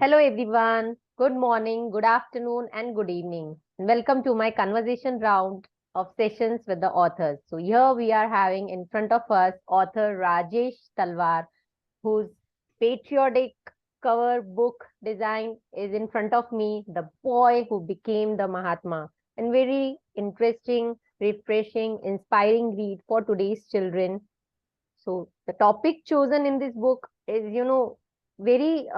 Hello everyone. Good morning, good afternoon, and good evening. Welcome to my conversation round of sessions with the authors. So here we are having in front of us author Rajesh Talwar, whose patriotic cover book design is in front of me, The Boy Who Became the Mahatma. And very interesting, refreshing, inspiring read for today's children. So the topic chosen in this book is, very,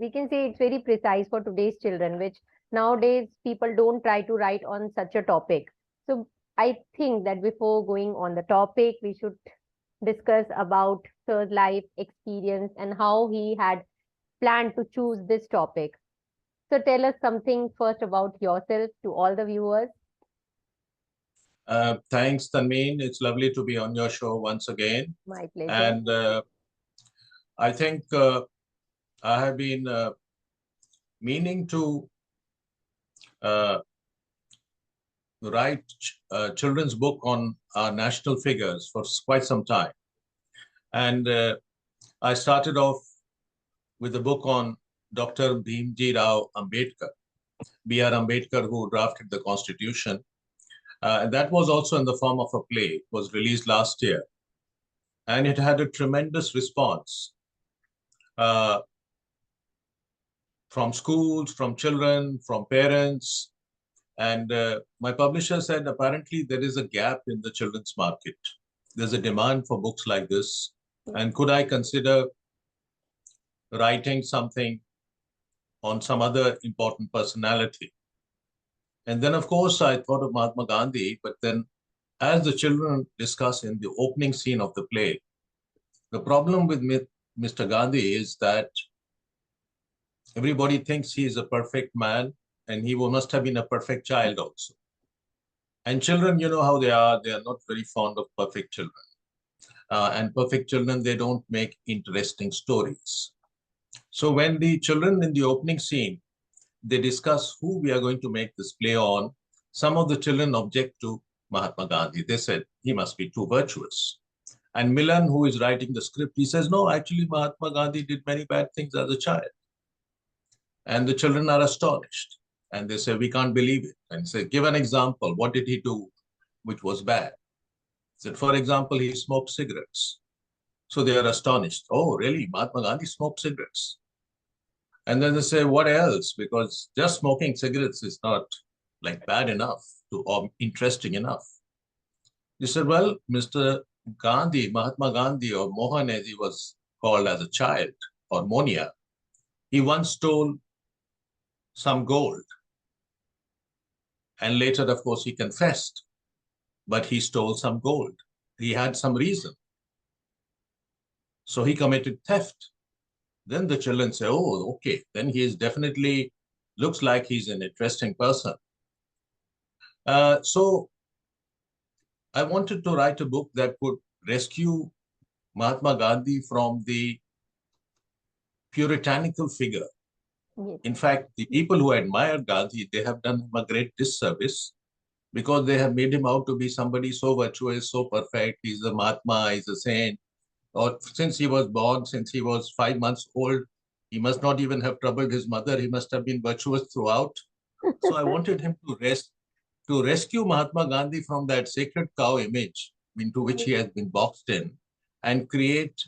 we can say it's very precise for today's children, which nowadays people don't try to write on such a topic. So I think that before going on the topic, we should discuss about Sir's life experience and how he had planned to choose this topic. So tell us something first about yourself to all the viewers. Thanks, Tanmeen. It's lovely to be on your show once again. My pleasure. And I think I have been meaning to write a children's book on our national figures for quite some time. And I started off with a book on Dr. Bhimji Rao Ambedkar, B.R. Ambedkar, who drafted the Constitution. And that was also in the form of a play. It was released last year. And it had a tremendous response from schools, from children, from parents. And my publisher said, apparently there is a gap in the children's market. There's a demand for books like this. And could I consider writing something on some other important personality? And then, of course, I thought of Mahatma Gandhi. But then as the children discuss in the opening scene of the play, the problem with Mr. Gandhi is that everybody thinks he is a perfect man, and he must have been a perfect child also. And children, you know how they are not very fond of perfect children. And perfect children, they don't make interesting stories. So when the children in the opening scene, they discuss who we are going to make this play on, some of the children object to Mahatma Gandhi. They said, he must be too virtuous. And Milan, who is writing the script, he says, no, actually, Mahatma Gandhi did many bad things as a child. And the children are astonished. And they say, we can't believe it. And say, give an example. What did he do which was bad? Said, for example, he smoked cigarettes. So they are astonished. Oh, really? Mahatma Gandhi smoked cigarettes? And then they say, what else? Because just smoking cigarettes is not like bad enough or interesting enough. They said, well, Mr. Gandhi, Mahatma Gandhi, or Mohan as he was called as a child, or Monia, he once stole some gold. And later, of course, he confessed, but he stole some gold. He had some reason. So he committed theft. Then the children say, oh, okay, then he is definitely, looks like he's an interesting person. So I wanted to write a book that would rescue Mahatma Gandhi from the puritanical figure. Yes. In fact, the people who admire Gandhi, they have done him a great disservice because they have made him out to be somebody so virtuous, so perfect. He's a Mahatma, he's a saint. Or since he was born, since he was 5 months old, he must not even have troubled his mother. He must have been virtuous throughout. So I wanted him to rescue Mahatma Gandhi from that sacred cow image into which he has been boxed in and create.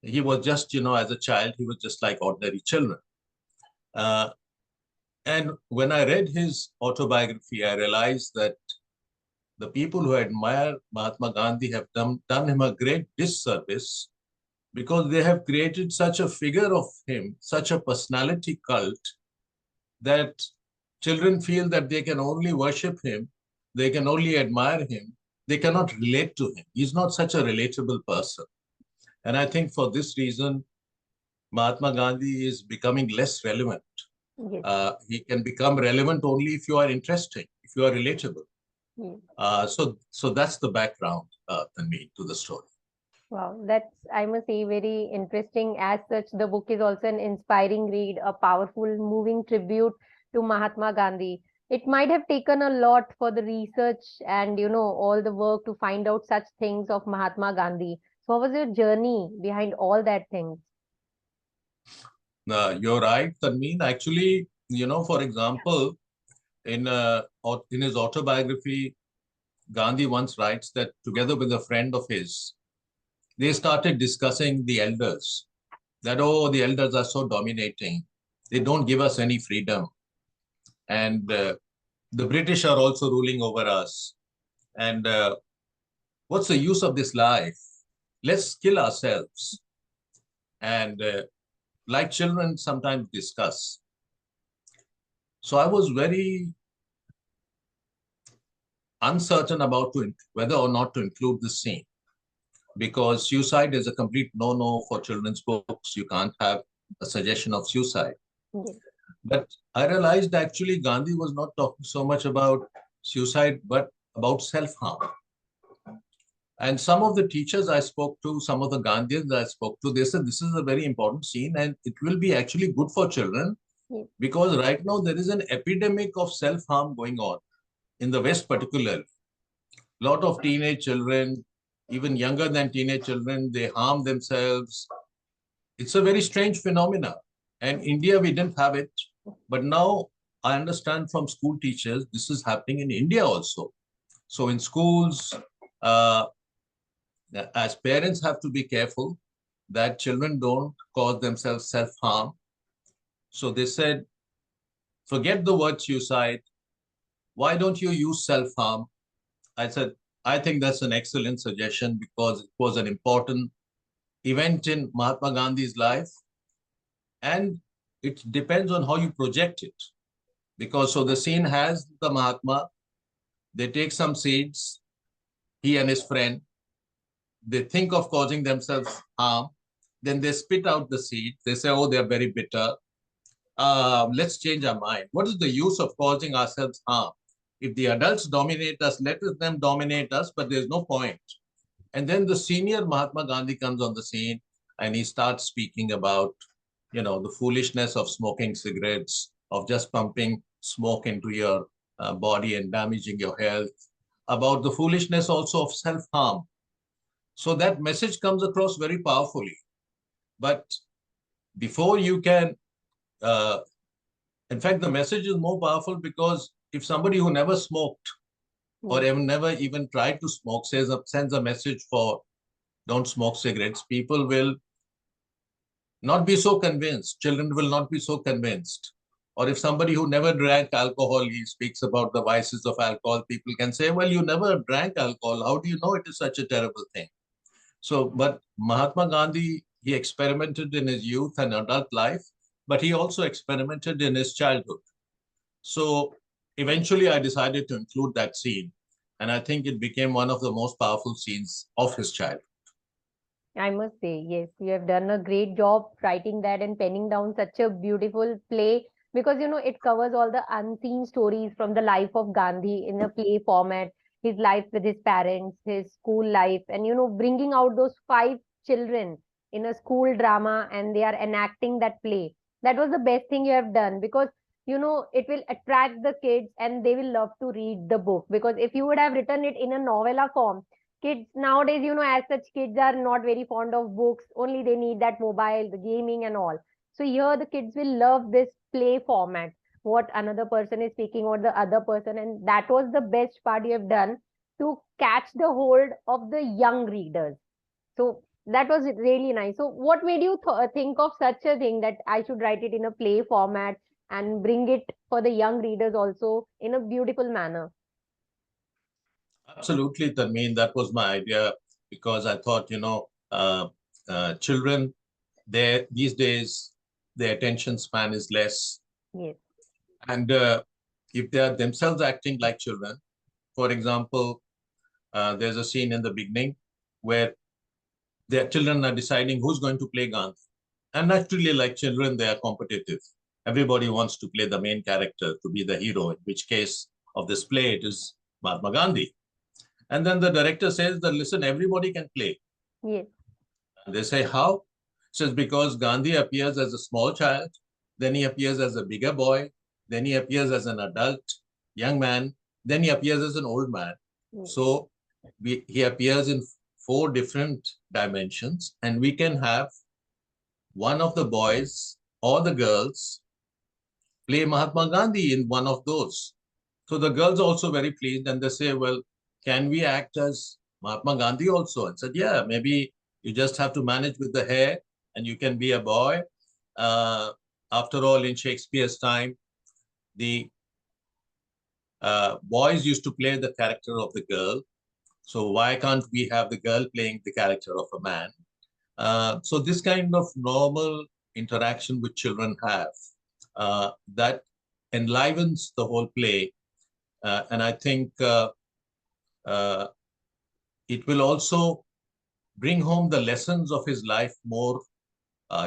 He was just, as a child, he was just like ordinary children. And when I read his autobiography, I realized that the people who admire Mahatma Gandhi have done him a great disservice because they have created such a figure of him, such a personality cult, that children feel that they can only worship him, they can only admire him, they cannot relate to him. He's not such a relatable person. And I think for this reason, Mahatma Gandhi is becoming less relevant. Yes. He can become relevant only if you are interesting, if you are relatable. Yes. So that's the background, Tanmeen, to the story. Wow, that's, I must say, very interesting. As such, the book is also an inspiring read, a powerful, moving tribute to Mahatma Gandhi. It might have taken a lot for the research and, all the work to find out such things of Mahatma Gandhi. So, what was your journey behind all that things? You're right, Tanmeen. Actually, for example, in his autobiography, Gandhi once writes that together with a friend of his, they started discussing the elders. That, oh, the elders are so dominating. They don't give us any freedom. And the British are also ruling over us. And what's the use of this life? Let's kill ourselves. And like children sometimes discuss. So I was very uncertain about whether or not to include this scene, because suicide is a complete no-no for children's books. You can't have a suggestion of suicide. Yes. But I realized actually Gandhi was not talking so much about suicide, but about self-harm. And some of the teachers I spoke to, some of the Gandhians I spoke to, they said this is a very important scene and it will be actually good for children, Yes. because right now there is an epidemic of self-harm going on in the West particularly. A lot of teenage children, even younger than teenage children, they harm themselves. It's a very strange phenomena. And India, we didn't have it. But now I understand from school teachers, this is happening in India also. So in schools, uh, as parents have to be careful that children don't cause themselves self-harm. So they said, forget the word suicide. Why don't you use self-harm? I said, I think that's an excellent suggestion, because it was an important event in Mahatma Gandhi's life. And it depends on how you project it. Because so the scene has the Mahatma, they take some seeds, he and his friend, they think of causing themselves harm, then they spit out the seed. They say, oh, they're very bitter. Let's change our mind. What is the use of causing ourselves harm? If the adults dominate us, let them dominate us, but there's no point. And then the senior Mahatma Gandhi comes on the scene and he starts speaking about, the foolishness of smoking cigarettes, of just pumping smoke into your body and damaging your health, about the foolishness also of self-harm. So that message comes across very powerfully. But before you can, uh, in fact, the message is more powerful because if somebody who never smoked or never even tried to smoke sends a message for don't smoke cigarettes, people will not be so convinced. Children will not be so convinced. Or if somebody who never drank alcohol, he speaks about the vices of alcohol, people can say, well, you never drank alcohol. How do you know it is such a terrible thing? So, but Mahatma Gandhi, he experimented in his youth and adult life, but he also experimented in his childhood. So eventually I decided to include that scene. And I think it became one of the most powerful scenes of his childhood. I must say, yes, you have done a great job writing that and penning down such a beautiful play, because it covers all the unseen stories from the life of Gandhi in a play format, his life with his parents, his school life, and bringing out those five children in a school drama and they are enacting that play. That was the best thing you have done, because it will attract the kids and they will love to read the book. Because if you would have written it in a novella form, kids nowadays, as such, kids are not very fond of books. Only they need that mobile, the gaming and all. So here the kids will love this play format, what another person is speaking or the other person. And that was the best part you have done to catch the hold of the young readers. So that was really nice. So what made you think of such a thing that I should write it in a play format and bring it for the young readers also in a beautiful manner? Absolutely, Tanmeen. That was my idea, because I thought, children, these days, their attention span is less. Yes. And if they are themselves acting like children, for example, there's a scene in the beginning where their children are deciding who's going to play Gandhi. And naturally, like children, they are competitive. Everybody wants to play the main character, to be the hero, in which case of this play, it is Mahatma Gandhi. And then the director says that, listen, everybody can play. Yes. And they say, how? Says, because Gandhi appears as a small child, then he appears as a bigger boy, then he appears as an adult, young man, then he appears as an old man. Yes. So he appears in 4 different dimensions, and we can have one of the boys or the girls play Mahatma Gandhi in one of those. So the girls are also very pleased and they say, well, can we act as Mahatma Gandhi also? And said, yeah, maybe you just have to manage with the hair and you can be a boy. Uh, After all, in Shakespeare's time, the boys used to play the character of the girl. So why can't we have the girl playing the character of a man? So this kind of normal interaction which children have, that enlivens the whole play. And I think uh, it will also bring home the lessons of his life more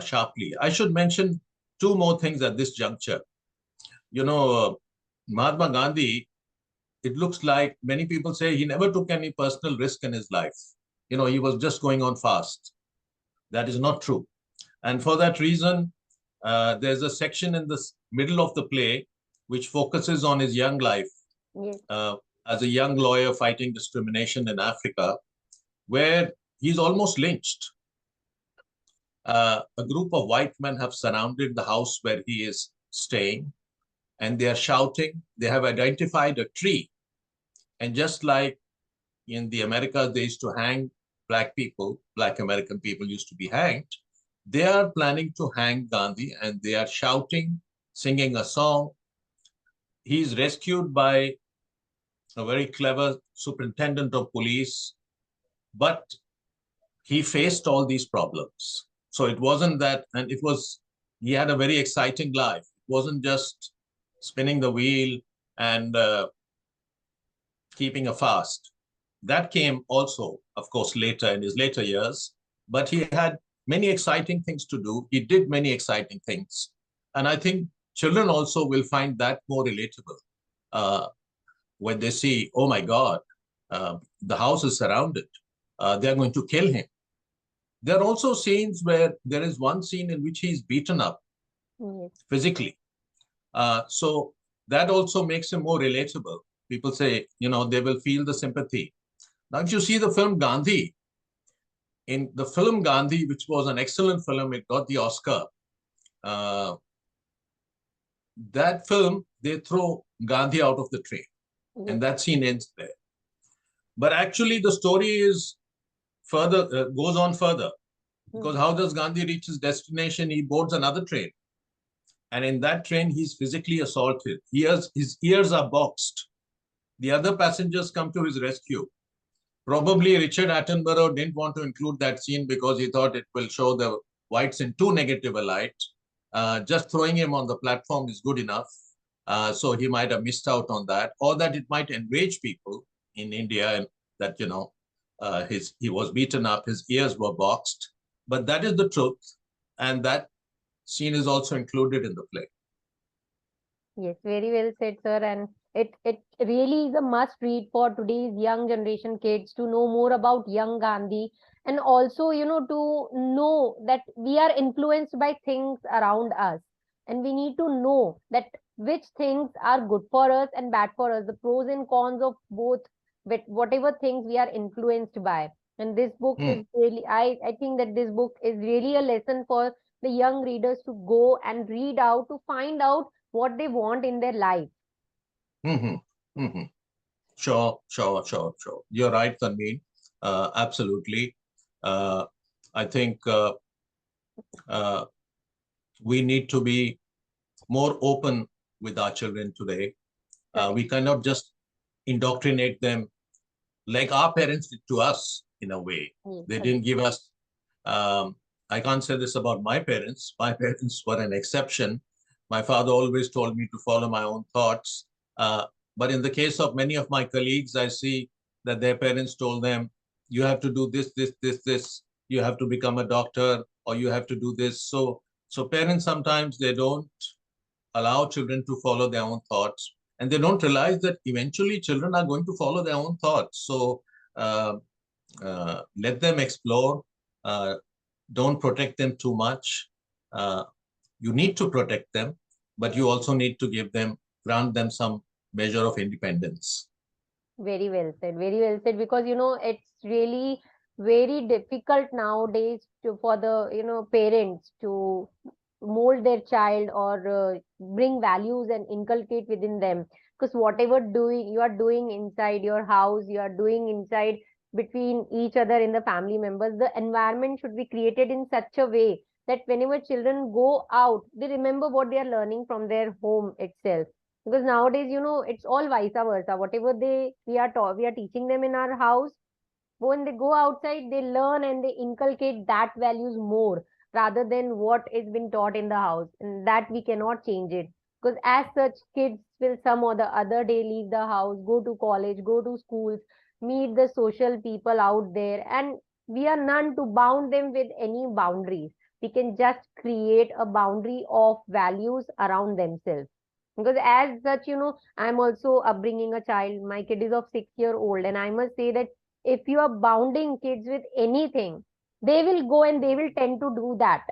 sharply. I should mention two more things at this juncture. You know, Mahatma Gandhi, it looks like many people say he never took any personal risk in his life. You know, he was just going on fast. That is not true. And for that reason, there's a section in the middle of the play which focuses on his young life Yes. as a young lawyer fighting discrimination in Africa, where he's almost lynched. A group of white men have surrounded the house where he is staying, and they are shouting. They have identified a tree. And just like in the Americas, they used to hang black people, black American people used to be hanged. They are planning to hang Gandhi and they are shouting, singing a song. He's rescued by a very clever superintendent of police, but he faced all these problems. So it wasn't that, and he had a very exciting life. It wasn't just spinning the wheel and keeping a fast. That came also, of course, later in his later years, but he had many exciting things to do. He did many exciting things. And I think children also will find that more relatable when they see, oh my God, the house is surrounded. They're going to kill him. There are also scenes where there is one scene in which he's beaten up physically. So that also makes him more relatable. People say, you know, they will feel the sympathy. Now, if you see the film Gandhi, in the film Gandhi, which was an excellent film, it got the Oscar. Uh, that film, they throw Gandhi out of the train, and that scene ends there. But actually, the story is further goes on further, because how does Gandhi reach his destination? He boards another train, and in that train, he's physically assaulted. His ears are boxed. The other passengers come to his rescue. Probably Richard Attenborough didn't want to include that scene because he thought it will show the whites in too negative a light. Just throwing him on the platform is good enough. So he might have missed out on that, or that it might enrage people in India, and that, you know, he was beaten up, his ears were boxed. But that is the truth, and that scene is also included in the play. Yes, very well said, sir. And it really is a must read for today's young generation kids to know more about young Gandhi, and also, to know that we are influenced by things around us, and we need to know that which things are good for us and bad for us, the pros and cons of both, with whatever things we are influenced by. And this book is really, I think that this book is really a lesson for the young readers to go and read out, to find out what they want in their life. Mm-hmm. Mm-hmm. Sure, sure, sure, sure. You're right, Tanmeen. Absolutely. Uh, I think uh, we need to be more open with our children today. We cannot just indoctrinate them like our parents did to us in a way. They didn't give us, I can't say this about my parents. My parents were an exception. My father always told me to follow my own thoughts. But in the case of many of my colleagues, I see that their parents told them, you have to do this, this, this, this. You have to become a doctor, or you have to do this. So parents sometimes they don't allow children to follow their own thoughts, and they don't realize that eventually children are going to follow their own thoughts. So uh, let them explore. Uh, don't protect them too much. Uh, you need to protect them, but you also need to grant them some measure of independence. Very well said. Very well said. Because it's really very difficult nowadays for the parents to mold their child or bring values and inculcate within them. Because whatever doing you are doing inside your house, you are doing inside between each other in the family members, the environment should be created in such a way that whenever children go out, they remember what they are learning from their home itself. Because nowadays, it's all vice versa. Whatever we are taught, we are teaching them in our house, when they go outside, they learn and they inculcate that values more rather than what is been taught in the house, and that we cannot change it. Because as such, kids will some or the other day leave the house, go to college, go to schools, meet the social people out there, and we are none to bound them with any boundaries. We can just create a boundary of values around themselves. Because as such, I'm also upbringing a child. My kid is of 6 year old, and I must say that if you are bounding kids with anything, they will go and they will tend to do that.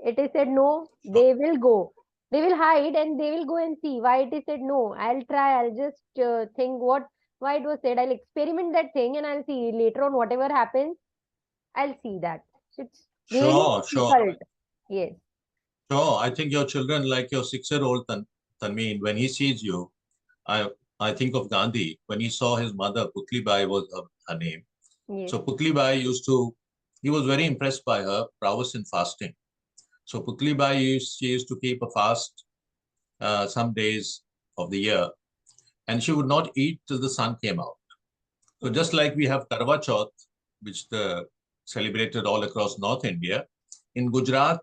It is said no, they will go. They will hide and they will go and see why it is said no. I'll try, I'll just think why it was said. I'll experiment that thing and I'll see later on whatever happens, I'll see that. So it's really Sure, sure, difficult. Yes. sure. I think your children, like your 6-year-old Tanmeen, when he sees you, I I think of Gandhi when he saw his mother, Putli Bai was her name. Yes. So Putli Bai he was very impressed by her prowess in fasting. So Putli Bai she used to keep a fast some days of the year, and she would not eat till the sun came out. So Mhm. just like we have Karwa Chauth, which the celebrated all across North India, in Gujarat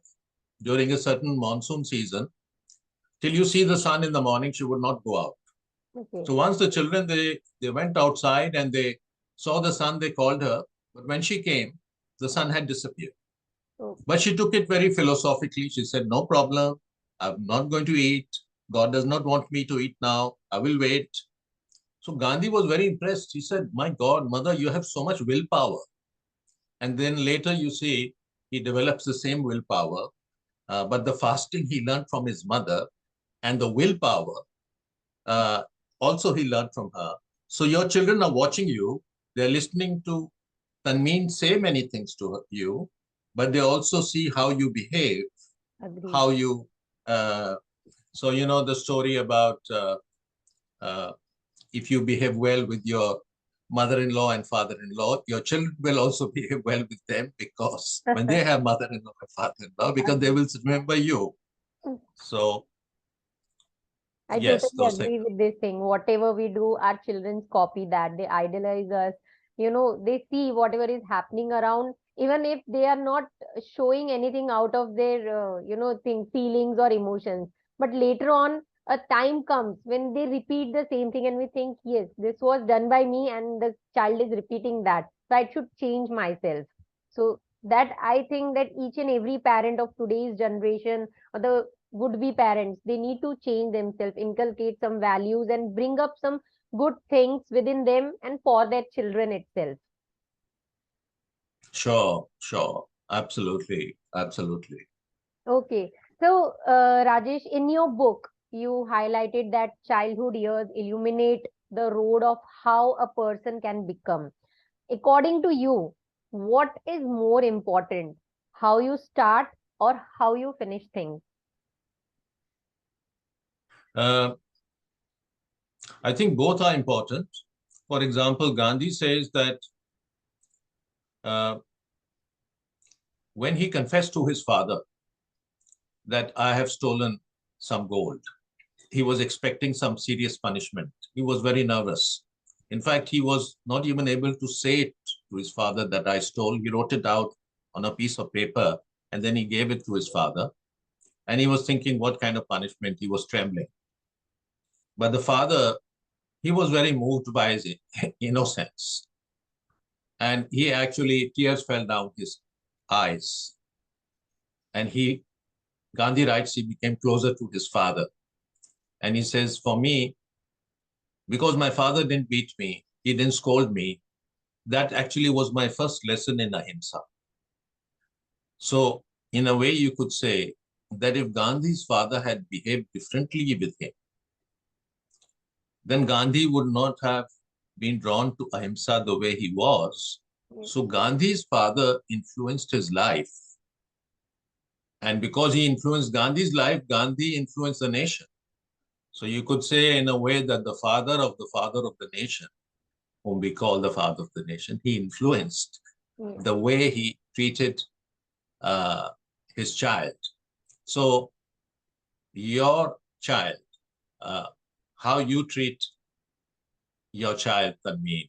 during a certain monsoon season, till you see the sun in the morning, she would not go out. Okay. So once the children they went outside and they saw the sun, they called her. But when she came, the sun had disappeared. So, But she took it very philosophically. She said, "No problem. I'm not going to eat. God does not want me to eat now. I will wait." So Gandhi was very impressed. He said, "My God, mother, you have so much willpower." And then later you see he develops the same willpower, but the fasting he learned from his mother, and the willpower uh, also he learned from her. So your children are watching you. They're listening to Tanmeen say many things to you, but they also see how you behave, agreed. how you. Uh, so you know the story about uh, if you behave well with your mother-in-law and father-in-law, your children will also behave well with them because when they have mother-in-law and father-in-law, because they will remember you. So I yes, totally those things. agree with this thing. Whatever we do, our children copy that. They idolize us. They see whatever is happening around, even if they are not showing anything out of their, feelings or emotions. But later on, a time comes when they repeat the same thing, and we think, yes, this was done by me, and the child is repeating that. So I should change myself. So that I think that each and every parent of today's generation, or the would be parents, they need to change themselves, inculcate some values and bring up some good things within them and for their children itself. Sure, sure, absolutely, absolutely. Okay, so Rajesh, in your book you highlighted that childhood years illuminate the road of how a person can become. According to you, what is more important, how you start or how you finish things? Uh, I think both are important. For example, Gandhi says that uh, when he confessed to his father that I have stolen some gold, he was expecting some serious punishment. He was very nervous. In fact, he was not even able to say it to his father that I stole. He wrote it out on a piece of paper and then he gave it to his father. And he was thinking what kind of punishment. He was trembling. But the father, he was very moved by his innocence. And he actually, tears fell down his eyes. And Gandhi writes, he became closer to his father. And he says, for me, because my father didn't beat me, he didn't scold me, that actually was my first lesson in ahimsa. So, in a way, you could say that if Gandhi's father had behaved differently with him, then Gandhi would not have been drawn to ahimsa the way he was. Yes. So, Gandhi's father influenced his life And because he influenced Gandhi's life, Gandhi influenced the nation. So you could say in a way that the father of the nation, whom we call the father of the nation, he influenced Yes. the way he treated uh, his child. So your child, uh, how you treat your child, Tanmeen,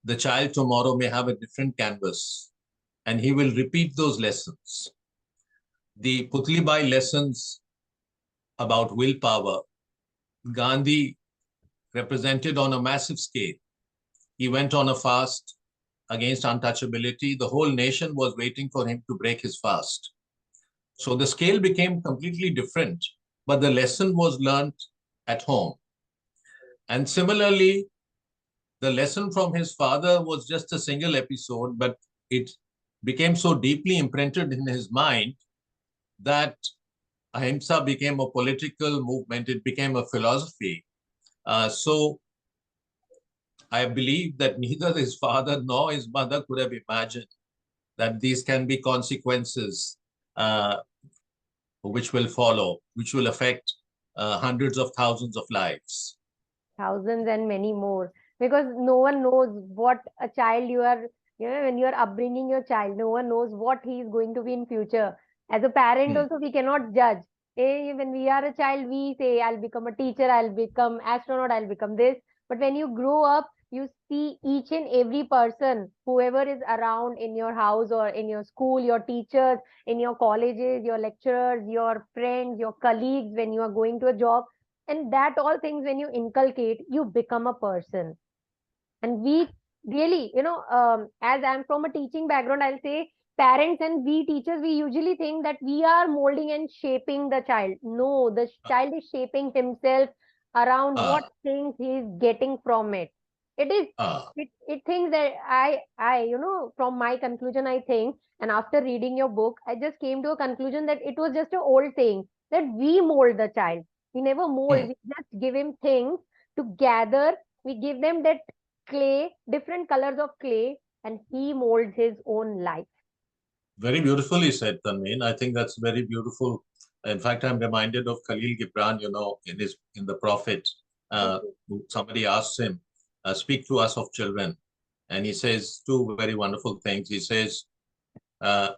the child tomorrow may have a different canvas and he will repeat those lessons. The Putlibai lessons about willpower, Gandhi represented on a massive scale. He went on a fast against untouchability. The whole nation was waiting for him to break his fast. So the scale became completely different, but the lesson was learned at home. And similarly, the lesson from his father was just a single episode, but it became so deeply imprinted in his mind that ahimsa became a political movement, it became a philosophy. So I believe that neither his father nor his mother could have imagined that these can be consequences uh, which will follow, which will affect hundreds of thousands of lives. Thousands and many more, because no one knows what a child you are, when you are upbringing your child, no one knows what he is going to be in future. As a parent Hmm. also, we cannot judge. When we are a child, we say, I'll become a teacher, I'll become astronaut, I'll become this. But when you grow up, you see each and every person, whoever is around in your house or in your school, your teachers, in your colleges, your lecturers, your friends, your colleagues, when you are going to a job, and that all things, when you inculcate, you become a person. And we really, as I'm from a teaching background, I'll say, parents and we teachers, we usually think that we are molding and shaping the child. No, the child is shaping himself around what Ah, things he is getting from it. It is, ah, it thinks that from my conclusion, I think, and after reading your book, I just came to a conclusion that it was just an old saying, that we mold the child. We never mold, hmm. we just give him things to gather. We give them that clay, different colors of clay, and he molds his own life. Very beautifully said, Tanveen. I think that's very beautiful. In fact, I'm reminded of Khalil Gibran, in the Prophet. Okay. Somebody asks him, speak to us of children. And he says two very wonderful things. He says, uh,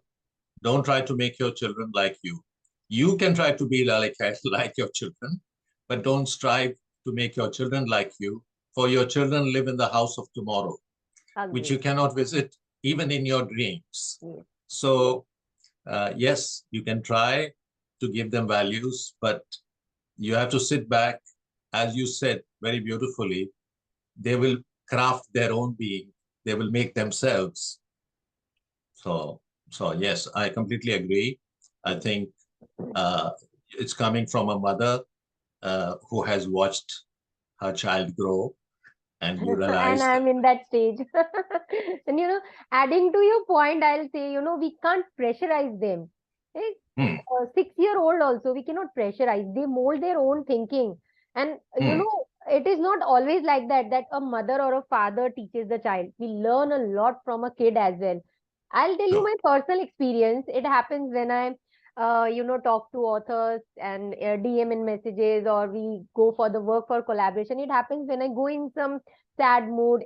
don't try to make your children like you. You can try to be like your children, but don't strive to make your children like you, for your children live in the house of tomorrow, which Agree. you cannot visit even in your dreams. Yes. So, yes, you can try to give them values, but you have to sit back, as you said very beautifully, they will craft their own being, they will make themselves. So, so yes, I completely agree. I think uh, it's coming from a mother who has watched her child grow, and you And realize that. I'm in that stage. And adding to your point, I'll say, we can't pressurize them. Eh, Hmm, 6-year-old also, we cannot pressurize. They mold their own thinking. And, hmm, it is not always like that, that a mother or a father teaches the child. We learn a lot from a kid as well. I'll tell you sure. my personal experience. It happens when I, talk to authors and DM in messages, or we go for the work for collaboration. It happens when I go in some sad mood.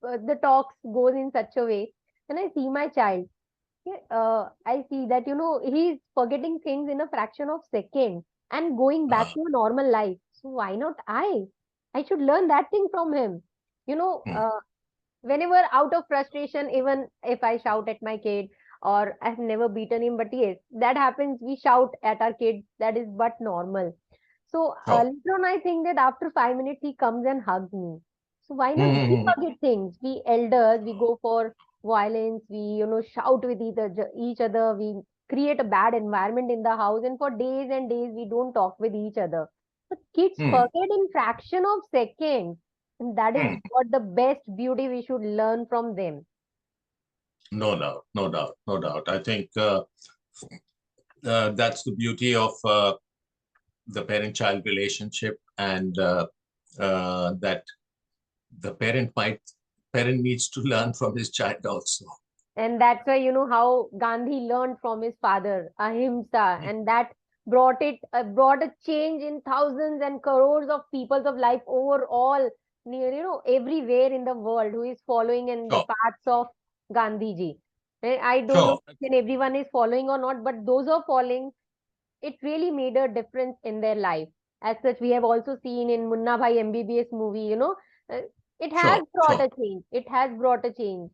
The talks goes in such a way. When I see my child, yeah, I see that he's forgetting things in a fraction of second and going back Uh, to a normal life. So why not I? I should learn that thing from him. You know, hmm, uh, Whenever out of frustration, even if I shout at my kid, or I've never beaten him, but yes, that happens. We shout at our kids. That is but normal. So sure. later on, I think that after 5 minutes, he comes and hugs me. So why Hmm, not hmm, we hmm, hmm. forget things? We elders, we go for violence. We shout with each other. We create a bad environment in the house, and for days and days we don't talk with each other. But kids Hmm, forget in fraction of seconds, and that is hmm. what the best beauty we should learn from them. No doubt, no doubt, no doubt. I think that's the beauty of the parent-child relationship, and that the parent needs to learn from his child also. And that's why, how Gandhi learned from his father, ahimsa, and that brought a change in thousands and crores of peoples of life overall, everywhere in the world who is following in the Sure, paths of Gandhiji. I don't know sure. if everyone is following or not, but those who are following, it really made a difference in their life. As such, we have also seen in Munna Bhai MBBS movie, uh, it has Sure, brought sure. a change. It has brought a change.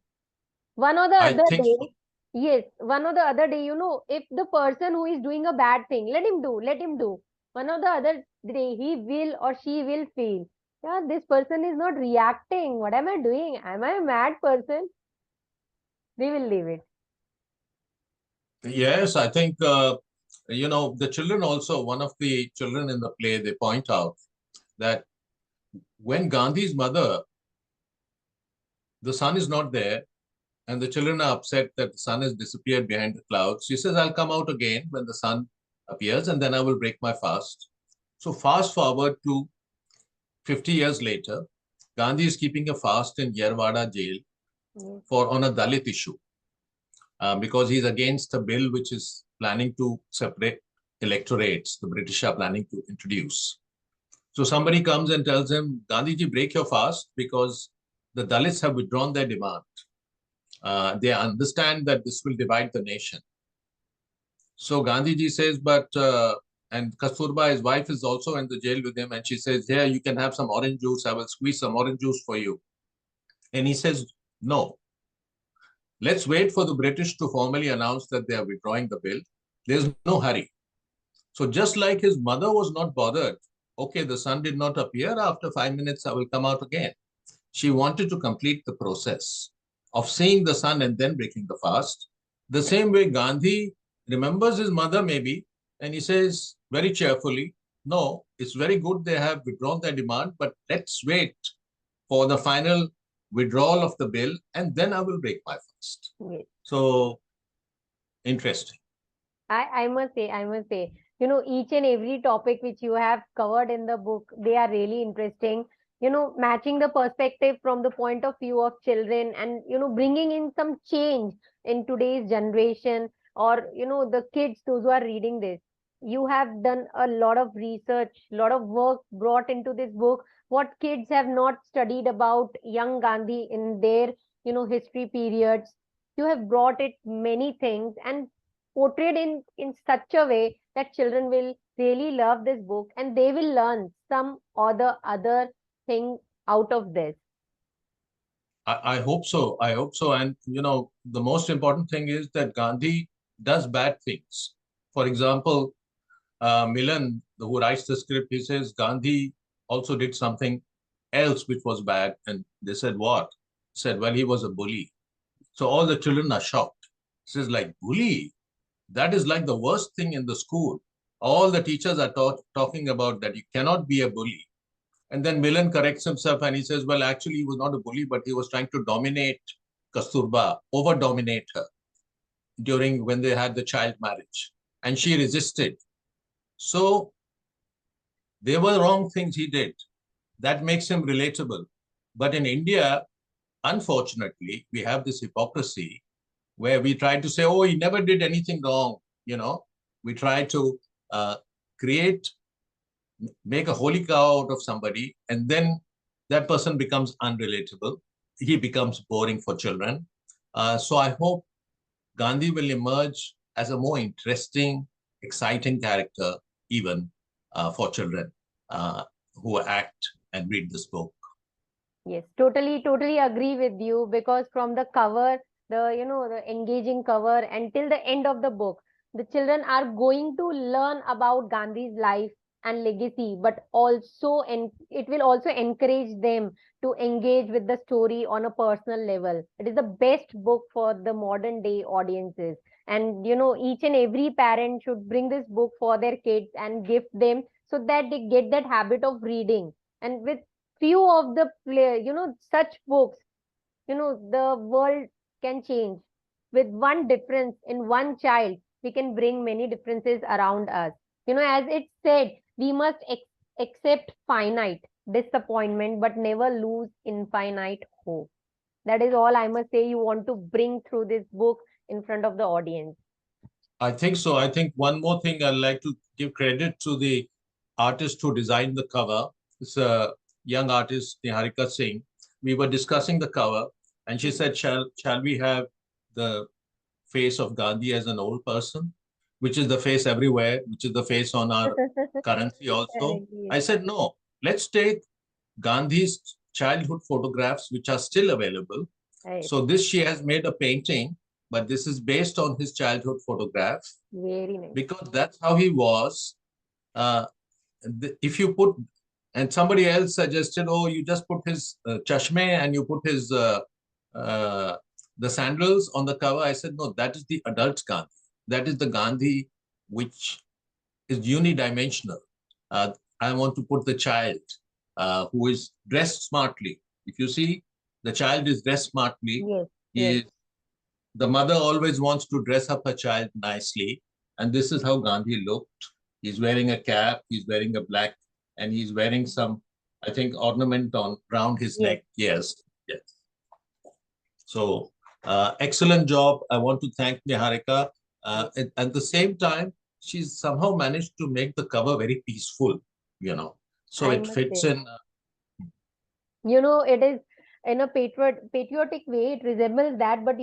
One or the I other think so. day, yes, one or the other day, if the person who is doing a bad thing, let him do. One or the other day, he will or she will feel, yeah, this person is not reacting. What am I doing? Am I a mad person? They will leave it. Yes, I think, the children also, one of the children in the play, they point out that when Gandhi's mother, the son is not there, and the children are upset that the sun has disappeared behind the clouds. She says, I'll come out again when the sun appears, and then I will break my fast. So fast forward to 50 years later, Gandhi is keeping a fast in Yerwada jail Yes, for on a Dalit issue, because he's against a bill which is planning to separate electorates, the British are planning to introduce. So somebody comes and tells him, Gandhiji, break your fast because the Dalits have withdrawn their demand. They understand that this will divide the nation. So Gandhiji says, and Kasturba, his wife, is also in the jail with him, and she says, here, you can have some orange juice. I will squeeze some orange juice for you. And he says, no, let's wait for the British to formally announce that they are withdrawing the bill. There's no hurry. So just like his mother was not bothered, okay, the sun did not appear. After 5 minutes, I will come out again. She wanted to complete the process of seeing the sun and then breaking the fast. The same way Gandhi remembers his mother, maybe, and he says very cheerfully, no, it's very good they have withdrawn their demand, but let's wait for the final withdrawal of the bill and then I will break my fast. yes. So interesting. I must say, each and every topic which you have covered in the book, they are really interesting. Matching the perspective from the point of view of children and, bringing in some change in today's generation or, the kids, those who are reading this. You have done a lot of research, lot of work brought into this book. What kids have not studied about young Gandhi in their, history periods. You have brought it many things and portrayed in such a way that children will really love this book and they will learn some or the other thing out of this. I hope so. I hope so. And, the most important thing is that Gandhi does bad things. For example, Milan, who writes the script, he says Gandhi also did something else which was bad. And they said, what? He said, well, he was a bully. So all the children are shocked. He says, like, bully? That is like the worst thing in the school. All the teachers are talking about that you cannot be a bully. And then Milan corrects himself and he says, well, actually, he was not a bully, but he was trying to dominate Kasturba, over dominate her during when they had the child marriage. And she resisted. So they were wrong things he did. That makes him relatable. But in India, unfortunately, we have this hypocrisy where we try to say, oh, he never did anything wrong. We try to uh, create, make a holy cow out of somebody, and then that person becomes unrelatable. He becomes boring for children. So I hope Gandhi will emerge as a more interesting, exciting character, even for children uh, who act and read this book. Yes, totally agree with you because from the cover, the engaging cover until the end of the book, the children are going to learn about Gandhi's life and legacy, but also, and it will also encourage them to engage with the story on a personal level. It is the best book for the modern day audiences. And, each and every parent should bring this book for their kids and gift them so that they get that habit of reading. And with few of the play, such books, the world can change. With one difference in one child, we can bring many differences around us. As it said, we must accept finite disappointment but never lose infinite hope. That is all I must say you want to bring through this book in front of the audience. I think so. I think one more thing I'd like to give credit to the artist who designed the cover. It's a young artist, Niharika Singh. We were discussing the cover, and she said, "Shall we have the face of Gandhi as an old person, which is the face everywhere, which is the face on our currency also?" Correct, yes. I said, "No. Let's take Gandhi's childhood photographs, which are still available. Right. So this she has made a painting, but this is based on his childhood photographs Very nice. because that's how he was. Uh, if you put, and somebody else suggested, oh, you just put his chashme and you put his uh, the sandals on the cover. I said, no, that is the adult Gandhi. That is the Gandhi which is unidimensional. I want to put the child who is dressed smartly. If you see, the child is dressed smartly. Yes, He yes. is, the mother always wants to dress up her child nicely. And this is how Gandhi looked. He's wearing a cap, he's wearing a black, and he's wearing some, I think, ornament on around his Yes. neck. Yes, yes. So, excellent job. I want to thank Niharika. At the same time, she's somehow managed to make the cover very peaceful, you know. So I it must fits say. in. It is in a patriotic way, it resembles that. But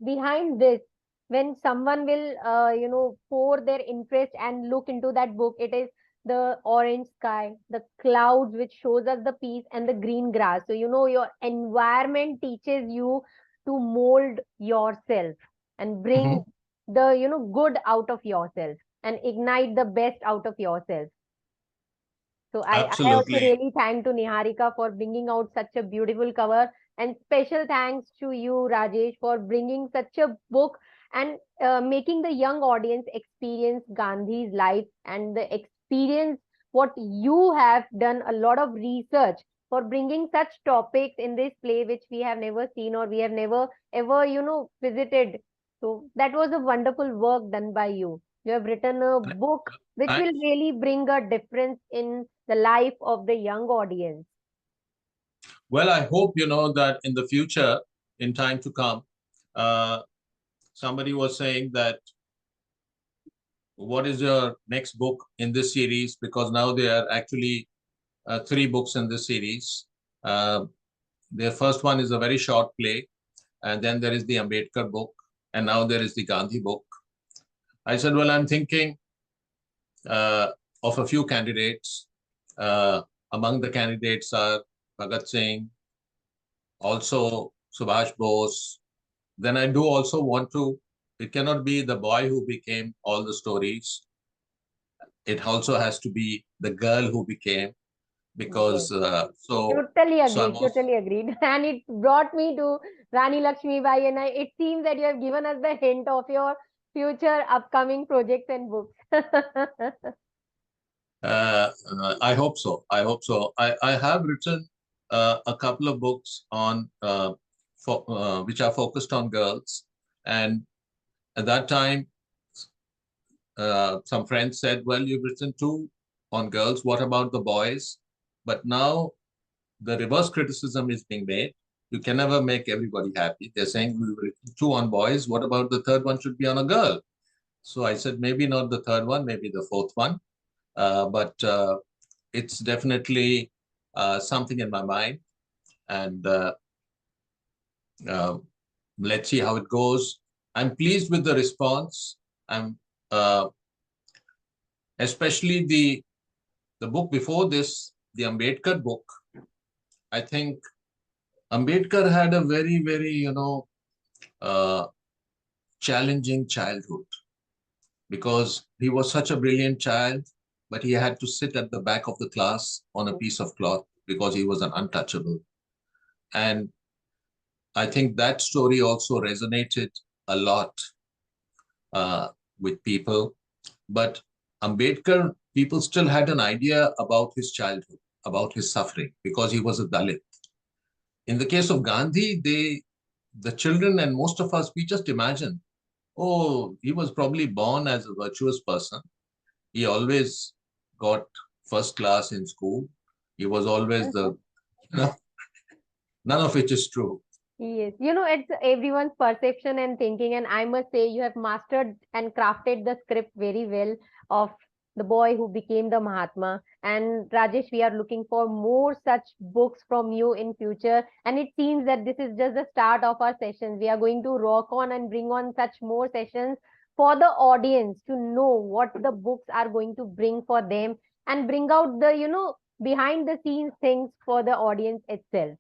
behind this, when someone will pour their interest and look into that book, it is the orange sky, the clouds which shows us the peace, and the green grass. So your environment teaches you to mold yourself and bring Mhm. the good out of yourself and ignite the best out of yourself. So I also Absolutely. really thank to Niharika for bringing out such a beautiful cover, and special thanks to you, Rajesh, for bringing such a book and making the young audience experience Gandhi's life and the experience what you have done a lot of research for bringing such topics in this play which we have never seen or we have never ever visited. So that was a wonderful work done by you. You have written a book which will Thanks. really bring a difference in the life of the young audience. Well, I hope that in the future, in time to come, uh, somebody was saying that what is your next book in this series? Because now there are actually three books in this series. Uh, their first one is a very short play, and then there is the Ambedkar book, and now there is the Gandhi book. I said, well, I'm thinking uh, of a few candidates. Uh, Among the candidates are Bhagat Singh, also Subhash Bose. Then I do also want to, it cannot be the boy who became all the stories. It also has to be the girl who became, Yes, because totally so I'm agreed, also totally agreed. And it brought me to Rani Lakshmi Bai, and it seems that you have given us the hint of your future upcoming projects and books. I hope so. I hope so. I have written a couple of books on which are focused on girls, and at that time, some friends said, "Well, you've written two on girls. What about the boys?" But now the reverse criticism is being made. You can never make everybody happy. They're saying we were two on boys. What about the third one should be on a girl? So I said maybe not the third one, maybe the fourth one. But it's definitely something in my mind, and uh, let's see how it goes. I'm pleased with the response. I'm uh, especially the book before this, the Ambedkar book. I think Ambedkar had a very, very uh, challenging childhood because he was such a brilliant child, but he had to sit at the back of the class on a piece of cloth because he was an untouchable. And I think that story also resonated a lot uh, with people. But Ambedkar, people still had an idea about his childhood, about his suffering, because he was a Dalit. In the case of Gandhi, the children and most of us, we just imagine, oh, he was probably born as a virtuous person. He always got first class in school. He was always the, you know, none of which is true. Yes, it's everyone's perception and thinking, and I must say you have mastered and crafted the script very well of the boy who became the Mahatma. And Rajesh, we are looking for more such books from you in future. And it seems that this is just the start of our sessions. We are going to rock on and bring on such more sessions for the audience to know what the books are going to bring for them and bring out the, behind the scenes things for the audience itself.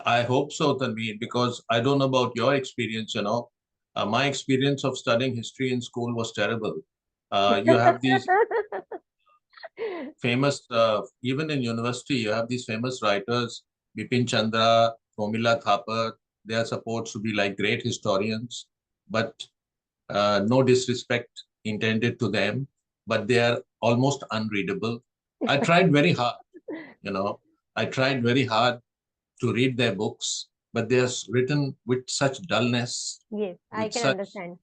I hope so, Tanveen, because I don't know about your experience, my experience of studying history in school was terrible. You have these famous, even in university, you have these famous writers, Bipin Chandra, Promila Thapar. They are supposed to be like great historians, but no disrespect intended to them, but they are almost unreadable. I tried very hard, you know, I tried very hard to read their books, but they are written with such dullness, Yes, I with can such. understand.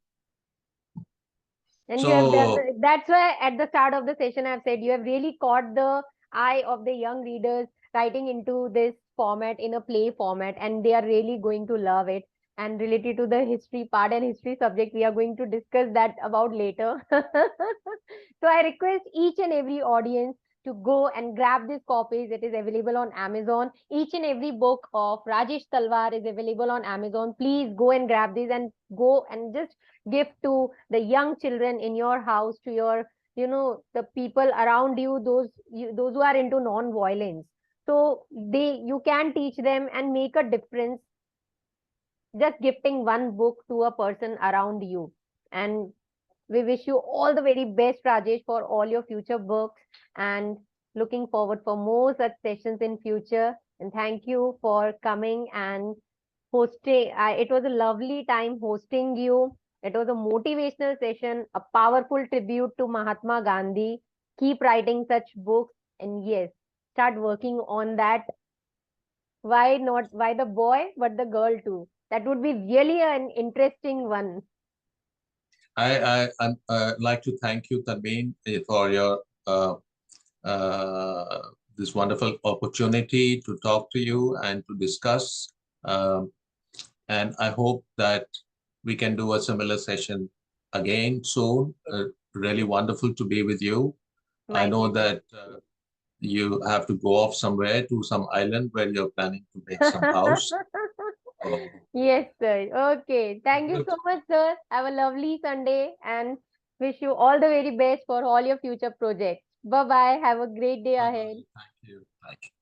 And you have done, So that's why at the start of the session, I've said you have really caught the eye of the young readers writing into this format in a play format, and they are really going to love it. And related to the history part and history subject, we are going to discuss that about later. So I request each and every audience to go and grab these copies. It is available on Amazon. Each and every book of Rajesh Talwar is available on Amazon. Please go and grab these and go and just give to the young children in your house, to your, the people around you, those who are into non-violence. So you can teach them and make a difference just gifting one book to a person around you. And we wish you all the very best, Rajesh, for all your future books, and looking forward for more such sessions in future. And thank you for coming and hosting. It was a lovely time hosting you. It was a motivational session, a powerful tribute to Mahatma Gandhi. Keep writing such books, and yes, start working on that. Why not? Why the boy, but the girl too? That would be really an interesting one. I like to thank you, Tanveen, for your uh, this wonderful opportunity to talk to you and to discuss. Um, and I hope that we can do a similar session again soon. Really wonderful to be with you. I My know pleasure. that you have to go off somewhere to some island where you're planning to make some house. So, Yes, sir. Okay. Thank you good. so much, sir. Have a lovely Sunday and wish you all the very best for all your future projects. Bye bye. Have a great day Bye ahead. bye. Thank you. Thank you.